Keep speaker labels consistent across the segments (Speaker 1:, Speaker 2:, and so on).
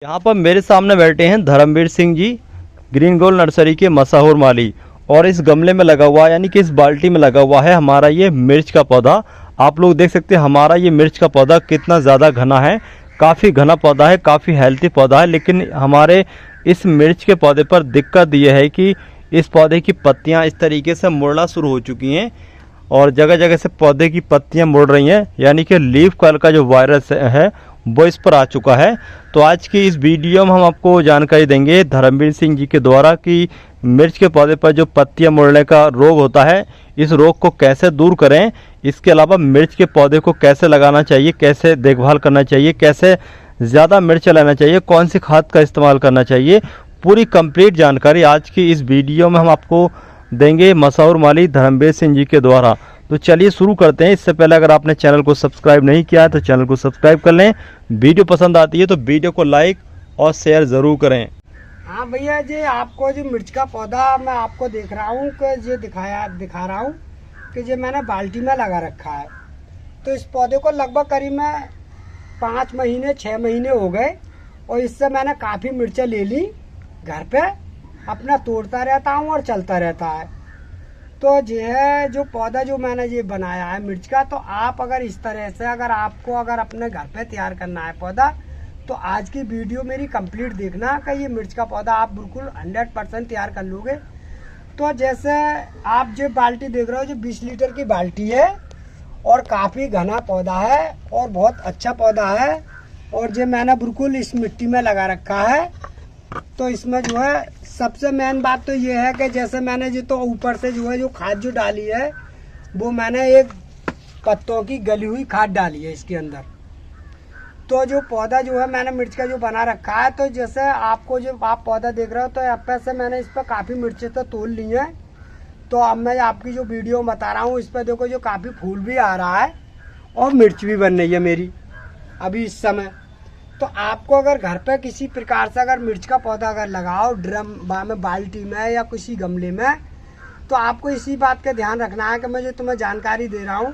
Speaker 1: यहाँ पर मेरे सामने बैठे हैं Dharmveer Singh ji, green gold nursery के मशहूर माली। और इस गमले में लगा हुआ है, यानी कि इस बाल्टी में लगा हुआ है हमारा ये मिर्च का पौधा। आप लोग देख सकते हैं हमारा ये मिर्च का पौधा कितना ज़्यादा घना है, काफ़ी घना पौधा है, काफ़ी हेल्थी पौधा है। लेकिन हमारे इस मिर्च के पौधे पर दिक्कत ये है कि इस पौधे की पत्तियाँ इस तरीके से मुड़ना शुरू हो चुकी हैं और जगह जगह से पौधे की पत्तियां मुड़ रही हैं, यानी कि लीफ कर्ल का जो वायरस है वो इस पर आ चुका है। तो आज की इस वीडियो में हम आपको जानकारी देंगे धर्मवीर सिंह जी के द्वारा कि मिर्च के पौधे पर जो पत्तियां मुड़ने का रोग होता है, इस रोग को कैसे दूर करें। इसके अलावा मिर्च के पौधे को कैसे लगाना चाहिए, कैसे देखभाल करना चाहिए, कैसे ज़्यादा मिर्च लेना चाहिए, कौन सी खाद का इस्तेमाल करना चाहिए, पूरी कंप्लीट जानकारी आज की इस वीडियो में हम आपको देंगे मशहूर माली धर्मवीर सिंह जी के द्वारा। तो चलिए शुरू करते हैं। इससे पहले अगर आपने चैनल को सब्सक्राइब नहीं किया है तो चैनल को सब्सक्राइब कर लें। वीडियो पसंद आती है तो वीडियो को लाइक और शेयर ज़रूर करें।
Speaker 2: हाँ भैया जी, आपको जो मिर्च का पौधा मैं आपको देख रहा हूँ कि ये दिखा रहा हूँ कि ये मैंने बाल्टी में लगा रखा है। तो इस पौधे को लगभग करीब में 5 महीने 6 महीने हो गए और इससे मैंने काफ़ी मिर्चें ले ली घर पे, अपना तोड़ता रहता हूँ और चलता रहता है। तो ये है जो पौधा जो मैंने ये बनाया है मिर्च का। तो आप अगर इस तरह से अगर अपने घर पे तैयार करना है पौधा, तो आज की वीडियो मेरी कंप्लीट देखना कि ये मिर्च का पौधा आप बिल्कुल 100% तैयार कर लोगे। तो जैसे आप जो बाल्टी देख रहे हो, जो 20 लीटर की बाल्टी है और काफ़ी घना पौधा है और बहुत अच्छा पौधा है। और ये मैंने बिल्कुल इस मिट्टी में लगा रखा है। तो इसमें जो है सबसे मेन बात तो ये है कि जैसे मैंने जो तो ऊपर से जो है जो खाद जो डाली है, वो मैंने एक पत्तों की गली हुई खाद डाली है इसके अंदर। तो जो पौधा जो है मैंने मिर्च का जो बना रखा है, तो जैसे आपको जो आप पौधा देख रहे हो, तो यहाँ पे से मैंने इस पर काफ़ी मिर्चें तो तोड़ ली हैं। तो अब मैं आपकी जो वीडियो बता रहा हूँ, इस पर देखो जो काफ़ी फूल भी आ रहा है और मिर्च भी बन रही है मेरी अभी इस समय। तो आपको अगर घर पे किसी प्रकार से अगर मिर्च का पौधा अगर लगाओ ड्रम में, बाल्टी में या किसी गमले में, तो आपको इसी बात का ध्यान रखना है कि मैं जो तुम्हें जानकारी दे रहा हूँ।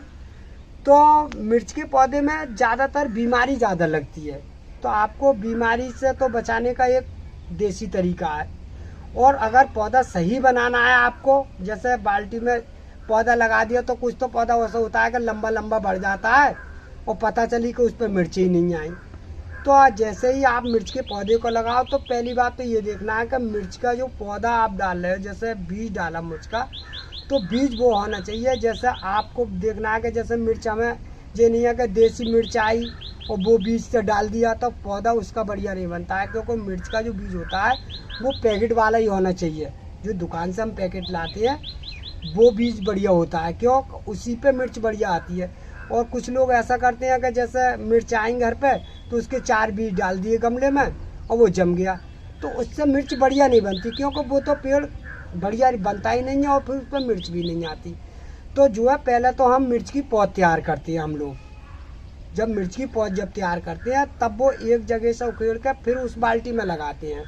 Speaker 2: तो मिर्च के पौधे में ज़्यादातर बीमारी ज़्यादा लगती है। तो आपको बीमारी से तो बचाने का एक देसी तरीका है। और अगर पौधा सही बनाना है आपको, जैसे बाल्टी में पौधा लगा दिया तो कुछ तो पौधा ऐसा होता है कि लंबा लंबा बढ़ जाता है और पता चली कि उस पर मिर्च ही नहीं आई। तो जैसे ही आप मिर्च के पौधे को लगाओ, तो पहली बात तो ये देखना है कि मिर्च का जो पौधा आप डाल रहे हो, जैसे बीज डाला मिर्च का, तो बीज वो होना चाहिए। जैसे आपको देखना है कि जैसे मिर्च हमें ये नहीं है कि देसी मिर्च आई और वो बीज से डाल दिया तो पौधा उसका बढ़िया नहीं बनता है। क्योंकि मिर्च का जो बीज होता है वो पैकेट वाला ही होना चाहिए। जो दुकान से हम पैकेट लाते हैं वो बीज बढ़िया होता है, क्यों उसी पे मिर्च बढ़िया आती है। और कुछ लोग ऐसा करते हैं कि जैसे मिर्च आएंगे घर पे तो उसके 4 बीज डाल दिए गमले में और वो जम गया, तो उससे मिर्च बढ़िया नहीं बनती, क्योंकि वो तो पेड़ बढ़िया बनता ही नहीं है और फिर उस पर मिर्च भी नहीं आती। तो जो है पहले तो हम मिर्च की पौध तैयार करते हैं। हम लोग जब मिर्च की पौध जब तैयार करते हैं, तब वो एक जगह से उखेड़ कर फिर उस बाल्टी में लगाते हैं।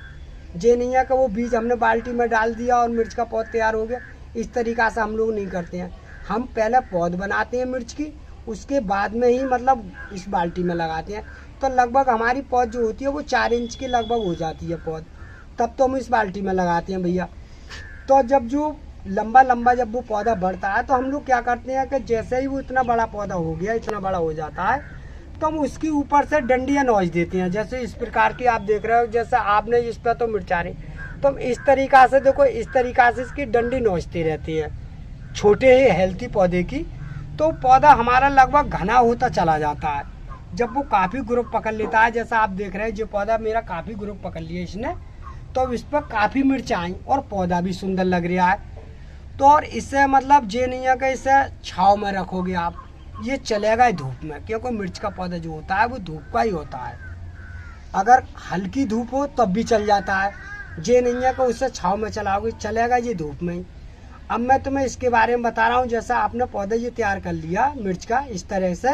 Speaker 2: ये नहीं है कि वो बीज हमने बाल्टी में डाल दिया और मिर्च का पौध तैयार हो गया। इस तरीक़ा से हम लोग नहीं करते हैं। हम पहले पौध बनाते हैं मिर्च की, उसके बाद में ही मतलब इस बाल्टी में लगाते हैं। तो लगभग हमारी पौध जो होती है वो 4 इंच की लगभग हो जाती है पौध, तब तो हम इस बाल्टी में लगाते हैं भैया। तो जब जो लंबा लंबा जब वो पौधा बढ़ता है, तो हम लोग क्या करते हैं कि जैसे ही वो इतना बड़ा पौधा हो गया, इतना बड़ा हो जाता है, तो हम उसके ऊपर से डंडियाँ नोच देते हैं। जैसे इस प्रकार की आप देख रहे हो, जैसे आपने इस पर तो मिर्चा रही, तो हम इस तरीक़ा से देखो, इस तरीक़ा से इसकी डंडी नोचते रहते हैं छोटे ही हेल्थी पौधे की। तो पौधा हमारा लगभग घना होता चला जाता है। जब वो काफ़ी ग्रोथ पकड़ लेता है, जैसा आप देख रहे हैं जो पौधा मेरा काफ़ी ग्रोथ पकड़ लिया इसने, तो इस पर काफ़ी मिर्च आई और पौधा भी सुंदर लग रहा है। तो और इससे मतलब ये नहीं है कि इसे छाँव में रखोगे आप, ये चलेगा ही धूप में, क्योंकि मिर्च का पौधा जो होता है वो धूप का ही होता है। अगर हल्की धूप हो तब भी चल जाता है, ये नहीं है कि उससे छाँव में चलाओगे, चलेगा ये धूप में ही। अब मैं तुम्हें इसके बारे में बता रहा हूँ। जैसा आपने पौधा ये तैयार कर लिया मिर्च का इस तरह से,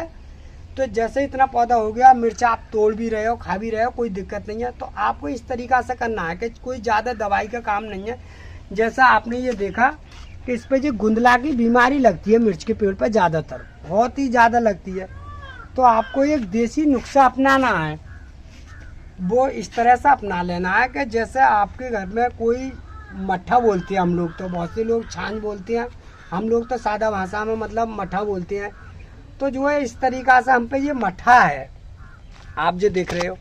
Speaker 2: तो जैसे इतना पौधा हो गया, मिर्च आप तोड़ भी रहे हो, खा भी रहे हो, कोई दिक्कत नहीं है। तो आपको इस तरीक़ा से करना है कि कोई ज़्यादा दवाई का काम नहीं है। जैसा आपने ये देखा कि इस पर जो गुंदला की बीमारी लगती है मिर्च के पेड़ पर, ज़्यादातर बहुत ही ज़्यादा लगती है। तो आपको एक देसी नुस्खा अपनाना है। वो इस तरह से अपना लेना है कि जैसे आपके घर में कोई मट्ठा बोलते हैं हम लोग, तो बहुत से लोग छाछ बोलते हैं, हम लोग तो सादा भाषा में मतलब मट्ठा बोलते हैं। तो जो है इस तरीक़ा से हम पे ये मट्ठा है आप जो देख रहे हो।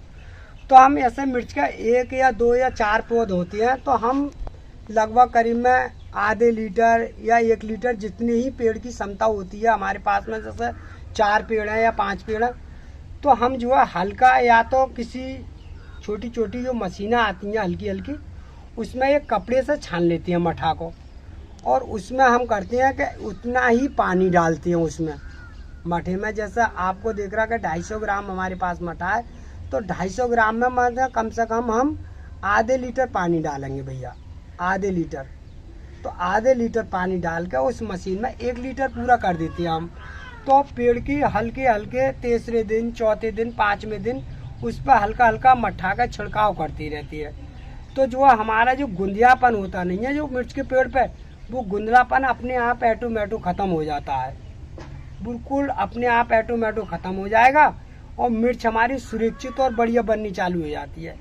Speaker 2: तो हम ऐसे मिर्च का 1 या 2 या 4 पौध होते हैं, तो हम लगभग करीब में आधे लीटर या 1 लीटर जितनी ही पेड़ की क्षमता होती है हमारे पास में, जैसे 4 पेड़ हैं या 5 पेड़ हैं, तो हम जो है हल्का या तो किसी छोटी छोटी जो मशीनें आती हैं हल्की हल्की, उसमें एक कपड़े से छान लेती हैं मठा को, और उसमें हम करते हैं कि उतना ही पानी डालते हैं उसमें मठे में। जैसे आपको देख रहा है कि 250 ग्राम हमारे पास मठा है, तो 250 ग्राम में मतलब कम से कम हम आधे लीटर पानी डालेंगे भैया, आधे लीटर। तो आधे लीटर पानी डाल के उस मशीन में 1 लीटर पूरा कर देते हैं हम। तो पेड़ की हल्के हल्के तीसरे दिन, चौथे दिन, 5वें दिन उस पर हल्का हल्का मट्ठा का छिड़काव करती रहती है। तो जो हमारा जो गुंदियापन होता नहीं है जो मिर्च के पेड़ पे, वो गुंदलापन अपने आप ऑटोमेटिक ख़त्म हो जाता है, बिल्कुल अपने आप ऑटोमेटिक ख़त्म हो जाएगा, और मिर्च हमारी सुरक्षित और बढ़िया बननी चालू हो जाती है।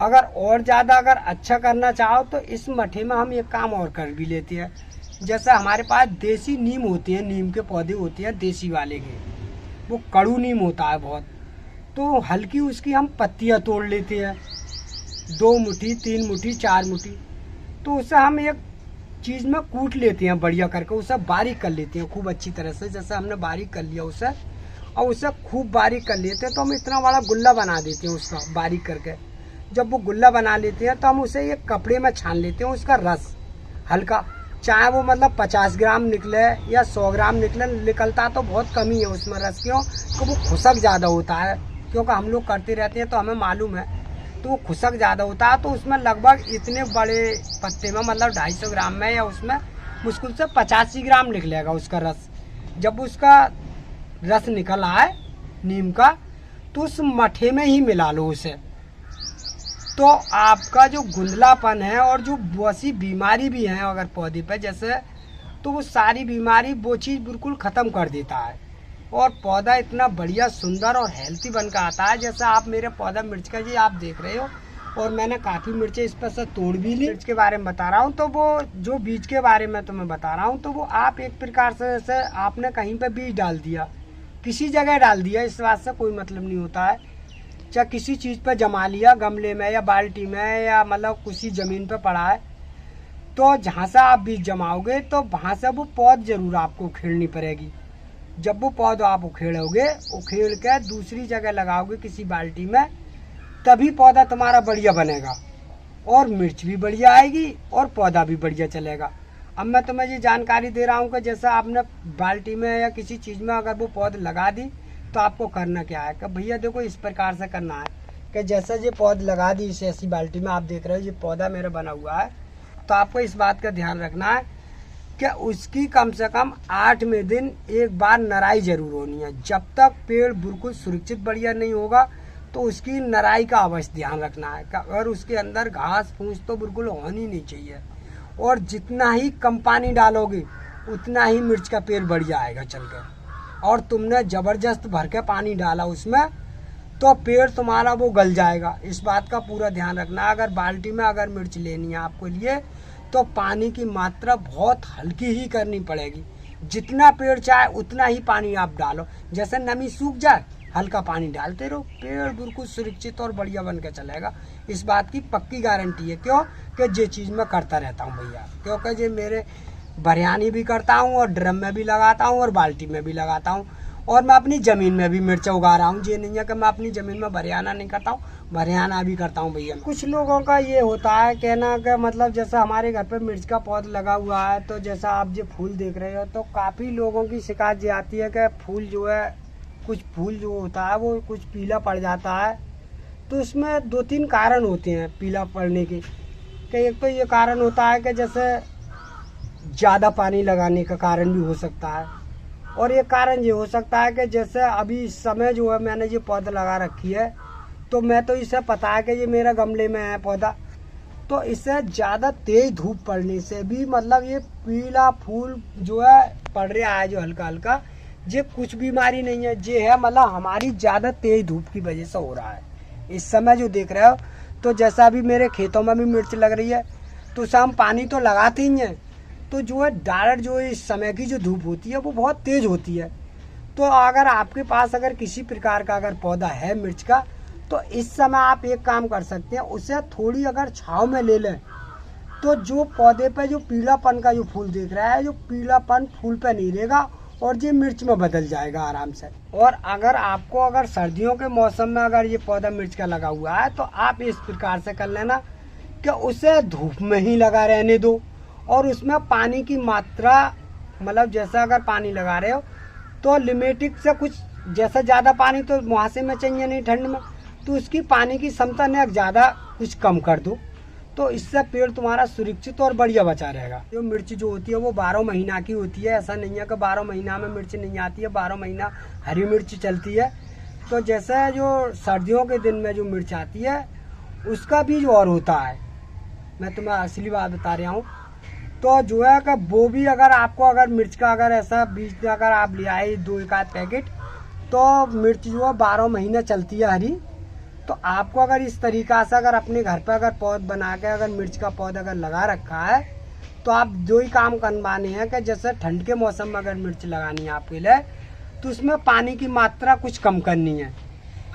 Speaker 2: अगर और ज़्यादा अगर अच्छा करना चाहो तो इस मठे में हम एक काम और कर भी लेते हैं। जैसे हमारे पास देसी नीम होती है, नीम के पौधे होते हैं देसी वाले के, वो कड़ू नीम होता है बहुत, तो हल्की उसकी हम पत्तियां तोड़ लेते हैं, 2 मुट्ठी, 3 मुट्ठी, 4 मुट्ठी, तो उसे हम एक चीज़ में कूट लेते हैं बढ़िया करके, उसे बारीक कर लेते हैं खूब अच्छी तरह से। जैसे हमने बारीक कर लिया उसे, और उसे खूब बारीक कर लेते हैं, तो हम इतना बड़ा गुल्ला बना देते हैं उसका बारीक करके। जब वो गुल्ला बना लेते हैं तो हम उसे एक कपड़े में छान लेते हैं, उसका रस हल्का, चाहे वो मतलब 50 ग्राम निकले या 100 ग्राम निकले, निकलता तो बहुत कम ही है उसमें रस, क्यों कि वो खुशक ज़्यादा होता है, क्योंकि हम लोग करते रहते हैं तो हमें मालूम है, तो वो खुशक ज़्यादा होता है। तो उसमें लगभग इतने बड़े पत्ते में मतलब 250 ग्राम में या उसमें मुश्किल से 85 ग्राम निकलेगा उसका रस। जब उसका रस निकल आए नीम का, तो उस मठे में ही मिला लो उसे, तो आपका जो गुंदलापन है और जो बहुत सी बीमारी भी है अगर पौधे पे जैसे, तो वो सारी बीमारी वो चीज़ बिल्कुल ख़त्म कर देता है, और पौधा इतना बढ़िया सुंदर और हेल्थी बन कर आता है। जैसे आप मेरे पौधा मिर्च का जी आप देख रहे हो, और मैंने काफ़ी मिर्चें इस पर से तोड़ भी ली। मिर्च के बारे में बता रहा हूँ, तो वो जो बीज के बारे में तो मैं बता रहा हूँ, तो वो आप एक प्रकार से जैसे आपने कहीं पर बीज डाल दिया, किसी जगह डाल दिया, इस बात से कोई मतलब नहीं होता है, चाहे किसी चीज़ पर जमा लिया गमले में या बाल्टी में या मतलब किसी ज़मीन पर पड़ा है, तो जहाँ से आप बीज जमाओगे तो वहाँ से वो पौध जरूर आपको उखेड़नी पड़ेगी। जब वो पौध आप उखेड़ोगे, उखेड़ के दूसरी जगह लगाओगे किसी बाल्टी में, तभी पौधा तुम्हारा बढ़िया बनेगा, और मिर्च भी बढ़िया आएगी और पौधा भी बढ़िया चलेगा। अब मैं तुम्हें ये जानकारी दे रहा हूँ कि जैसे आपने बाल्टी में या किसी चीज़ में अगर वो पौध लगा दी, तो आपको करना क्या है कि भैया देखो इस प्रकार से करना है कि जैसे ये पौध लगा दी इसे ऐसी बाल्टी में, आप देख रहे हो ये पौधा मेरा बना हुआ है, तो आपको इस बात का ध्यान रखना है कि उसकी कम से कम 8वें दिन एक बार नराई जरूर होनी है। जब तक पेड़ बिल्कुल सुरक्षित बढ़िया नहीं होगा तो उसकी नराई का अवश्य ध्यान रखना है कि अगर उसके अंदर घास फूस तो बिल्कुल होनी नहीं चाहिए, और जितना ही कम पानी डालोगे उतना ही मिर्च का पेड़ बढ़िया आएगा चल कर। और तुमने ज़बरदस्त भर के पानी डाला उसमें तो पेड़ तुम्हारा वो गल जाएगा, इस बात का पूरा ध्यान रखना। अगर बाल्टी में अगर मिर्च लेनी है आपको लिए, तो पानी की मात्रा बहुत हल्की ही करनी पड़ेगी, जितना पेड़ चाहे उतना ही पानी आप डालो, जैसे नमी सूख जाए हल्का पानी डालते रहो, पेड़ बिल्कुल सुरक्षित और बढ़िया बन के चलेगा। इस बात की पक्की गारंटी है, क्यों कि ये चीज़ मैं करता रहता हूँ भैया, क्योंकि ये मेरे बरयानी भी करता हूँ और ड्रम में भी लगाता हूँ और बाल्टी में भी लगाता हूँ, और मैं अपनी ज़मीन में भी मिर्च उगा रहा हूँ। ये नहीं है कि मैं अपनी ज़मीन में बरयाना नहीं करता हूँ, बरयाना भी करता हूँ भैया। कुछ लोगों का ये होता है कहना कि मतलब जैसे हमारे घर पे मिर्च का पौधा लगा हुआ है, तो जैसा आप जो फूल देख रहे हो, तो काफ़ी लोगों की शिकायत ये आती है कि फूल जो है, कुछ फूल जो होता है वो कुछ पीला पड़ जाता है। तो इसमें 2-3 कारण होते हैं पीला पड़ने के। कि एक तो ये कारण होता है कि जैसे ज़्यादा पानी लगाने का कारण भी हो सकता है, और एक कारण ये हो सकता है कि जैसे अभी इस समय जो है मैंने ये पौधा लगा रखी है, तो मैं तो इसे पता है कि ये मेरा गमले में है पौधा, तो इससे ज़्यादा तेज धूप पड़ने से भी मतलब ये पीला फूल जो है पड़ रहा है जो हल्का हल्का, ये कुछ बीमारी नहीं है, ये है मतलब हमारी ज़्यादा तेज धूप की वजह से हो रहा है। इस समय जो देख रहे हो, तो जैसा अभी मेरे खेतों में भी मिर्च लग रही है, तो उसे हम पानी तो लगाते ही हैं, तो जो है डायरेक्ट जो इस समय की जो धूप होती है वो बहुत तेज़ होती है। तो अगर आपके पास अगर किसी प्रकार का अगर पौधा है मिर्च का, तो इस समय आप एक काम कर सकते हैं, उसे थोड़ी अगर छाँव में ले लें, तो जो पौधे पे जो पीलापन का जो फूल दिख रहा है, जो पीलापन फूल पे नहीं रहेगा और ये मिर्च में बदल जाएगा आराम से। और अगर आपको अगर सर्दियों के मौसम में अगर ये पौधा मिर्च का लगा हुआ है, तो आप इस प्रकार से कर लेना कि उसे धूप में ही लगा रहने दो, और उसमें पानी की मात्रा मतलब जैसा अगर पानी लगा रहे हो तो लिमिटेड से कुछ, जैसा ज़्यादा पानी तो मुहासे में चाहिए नहीं ठंड में, तो उसकी पानी की क्षमता ने ज़्यादा कुछ कम कर दो, तो इससे पेड़ तुम्हारा सुरक्षित और बढ़िया बचा रहेगा। जो मिर्च जो होती है वो 12 महीना की होती है, ऐसा नहीं है कि 12 महीना में मिर्च नहीं आती है, 12 महीना हरी मिर्च चलती है। तो जैसे जो सर्दियों के दिन में जो मिर्च आती है उसका बीज और होता है, मैं तुम्हें असली बात बता रहा हूँ। तो जो है कि वो भी अगर आपको अगर मिर्च का अगर ऐसा बीज अगर आप ले आए 2-1 पैकेट, तो मिर्च जो है 12 महीने चलती है हरी। तो आपको अगर इस तरीक़ा से अगर अपने घर पर अगर पौध बना के अगर मिर्च का पौधा अगर लगा रखा है, तो आप दो ही काम करवाने हैं कि जैसे ठंड के मौसम में अगर मिर्च लगानी है आपके लिए, तो उसमें पानी की मात्रा कुछ कम करनी है,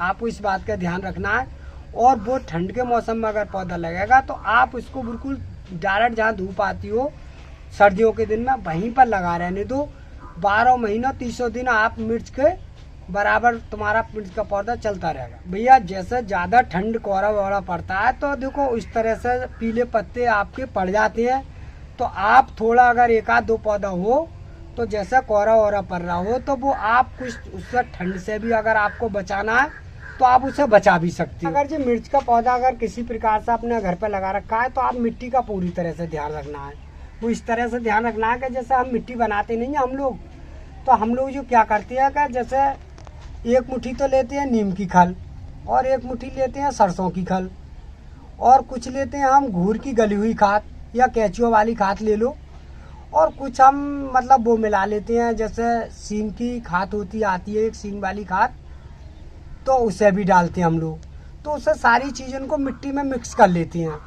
Speaker 2: आपको इस बात का ध्यान रखना है। और वो ठंड के मौसम में अगर पौधा लगेगा तो आप उसको बिल्कुल डायरेक्ट जहाँ धूप आती हो सर्दियों के दिन में वहीं पर लगा रहने दो। 12 महीना 300 दिन आप मिर्च के बराबर तुम्हारा मिर्च का पौधा चलता रहेगा। भैया जैसे ज़्यादा ठंड कोहरा वोहरा पड़ता है तो देखो इस तरह से पीले पत्ते आपके पड़ जाते हैं, तो आप थोड़ा अगर 1-2 पौधा हो तो जैसा कोहरा वोहरा पड़ रहा हो तो वो आप कुछ उससे ठंड से भी अगर आपको बचाना है तो आप उसे बचा भी सकते हो। अगर जो मिर्च का पौधा अगर किसी प्रकार से अपने घर पर लगा रखा है तो आप मिट्टी का पूरी तरह से ध्यान रखना है। वो इस तरह से ध्यान रखना है कि जैसे हम मिट्टी बनाते नहीं हैं हम लोग, तो हम लोग जो क्या करते हैं कि जैसे 1 मुट्ठी तो लेते हैं नीम की खल, और 1 मुट्ठी लेते हैं सरसों की खल, और कुछ लेते हैं हम घूर की गली हुई खाद या केचुआ वाली खाद ले लो, और कुछ हम मतलब वो मिला लेते हैं जैसे सींग की खाद होती आती है एक सींग वाली खाद, तो उसे भी डालते हैं हम लोग। तो उससे सारी चीज़ों को मिट्टी में मिक्स कर लेते हैं।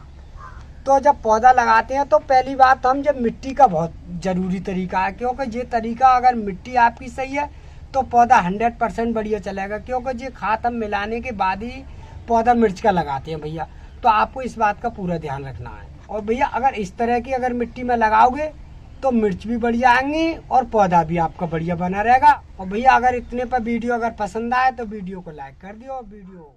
Speaker 2: तो जब पौधा लगाते हैं तो पहली बात हम जब मिट्टी का बहुत ज़रूरी तरीका है, क्योंकि ये तरीका अगर मिट्टी आपकी सही है तो पौधा 100% बढ़िया चलेगा, क्योंकि ये खाद हम मिलाने के बाद ही पौधा मिर्च का लगाते हैं भैया। तो आपको इस बात का पूरा ध्यान रखना है। और भैया अगर इस तरह की अगर मिट्टी में लगाओगे तो मिर्च भी बढ़िया आएंगी और पौधा भी आपका बढ़िया बना रहेगा। और भैया अगर इतने पर वीडियो अगर पसंद आए तो वीडियो को लाइक कर दियो। वीडियो